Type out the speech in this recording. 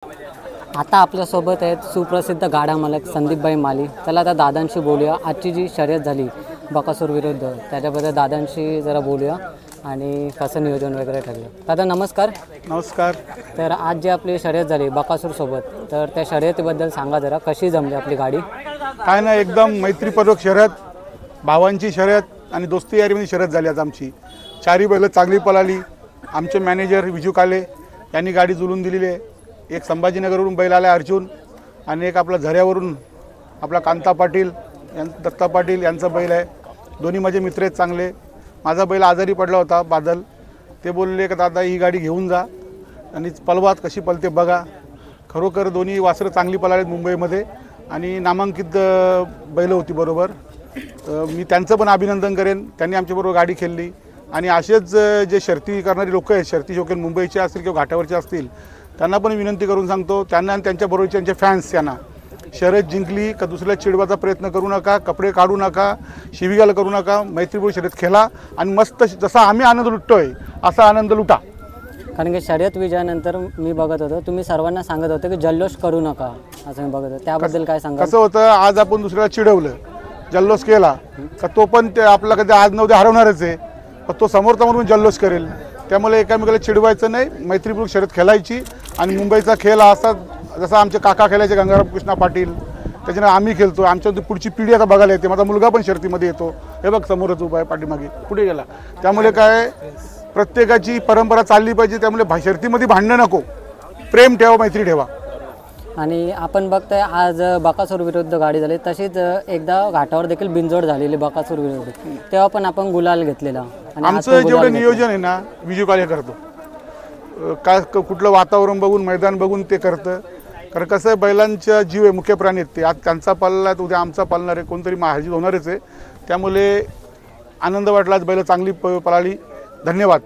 आता आपल्यासोबत आहेत सुप्रसिद्ध गाडा मालक संदीपभाई माली. चला आता दादांशी बोलूया. आजची जी शर्यत झाली बकासूर विरुद्ध त्याच्याबद्दल दादांशी जरा बोलूया आणि कसं नियोजन वगैरे ठरलं. दादा नमस्कार. नमस्कार. तर आज जी आपली शर्यत झाली बकासूरसोबत, तर त्या शर्यतीबद्दल सांगा जरा, कशी जमली आपली गाडी? काय ना, एकदम मैत्रीपूर्वक शर्यत, भावांची शर्यत आणि दोस्ती यारीमध्ये शर्यत झाली आज आमची. चारी बैलं चांगली पळाली. आमचे मॅनेजर विजू काले यांनी गाडी जुळून दिलेली आहे. एक संभाजीनगरवरून बैल आला अर्जुन आणि एक आपला झऱ्यावरून आपला कांता पाटील दत्ता पाटील यांचा बैल आहे. दोन्ही माझे मित्र आहेत चांगले. माझा बैल आजारी पडला होता बादल, ते बोलले की दादा ही गाडी घेऊन जा आणि पलवात कशी पलते बघा. खरोखर दोन्ही वासरं चांगली पळालीत मुंबईमध्ये आणि नामांकित बैलं होती बरोबर. मी त्यांचं पण अभिनंदन करेन, त्यांनी आमच्याबरोबर गाडी खेळली. आणि असेच जे शर्ती करणारी लोक आहेत, शर्ती शौकीन मुंबईचे असतील किंवा घाटावरचे असतील, त्यांना पण विनंती करून सांगतो, त्यांना आणि त्यांच्याबरोबरचे त्यांचे फॅन्स यांना शर्यत जिंकली का दुसऱ्या चिडवायचा प्रयत्न करू नका, कपडे काढू नका, शिवीगाळ करू नका. मैत्रीपूर्ण शर्यत खेळा आणि मस्त जसा आम्ही आनंद लुटतोय असा आनंद लुटा. कारण की शर्यत विजयानंतर मी बघत होतो तुम्ही सर्वांना सांगत होते की जल्लोष करू नका, असं मी बघत होतो. त्याबद्दल काय सांगा? कसं होतं, आज आपण दुसऱ्याला चिडवलं, जल्लोष केला का तो पण ते आपला कधी आज न उद्या हरवणारच आहे. पण तो समोरचा म्हणून जल्लोष करेल. त्यामुळे एकामेकाला चिडवायचं नाही, मैत्रीपूर्वक शर्यत खेळायची. आणि मुंबईचा खेळ असा जसा आमचे काका खेळायचे गंगाराम कृष्णा पाटील, त्याच्यानं आम्ही खेळतो. आमच्या पुढची पिढी आता बघायला येते. माझा मुलगा पण शर्यतीमध्ये येतो. हे बघ समोरच उभा आहे, पाठीमागे पुढे गेला. त्यामुळे काय, प्रत्येकाची परंपरा चालली पाहिजे. त्यामुळे शर्यतीमध्ये भांडणं नको, प्रेम ठेवा, मैत्री ठेवा. आणि आपण बघतोय आज बकासूर विरुद्ध गाडी झाली, तशीच एकदा घाटावर देखील बिनजोड झालेली बकासूर विरुद्ध, तेव्हा पण आपण गुलाल घेतलेला. आणि आमचं जेवढं नियोजन आहे ना, विजू काळे करतो. काय कुठलं वातावरण बघून, मैदान बघून ते करतं. कारण कसं आहे, बैलांचा जीव आहे, मुख्य प्राणी आहेत ते. आज त्यांचा पालला तर उद्या आमचा पालणार आहे, कोणतरी महाजीत होणारच आहे. त्यामुळे आनंद वाटला, आज बैल चांगली पळाली. धन्यवाद.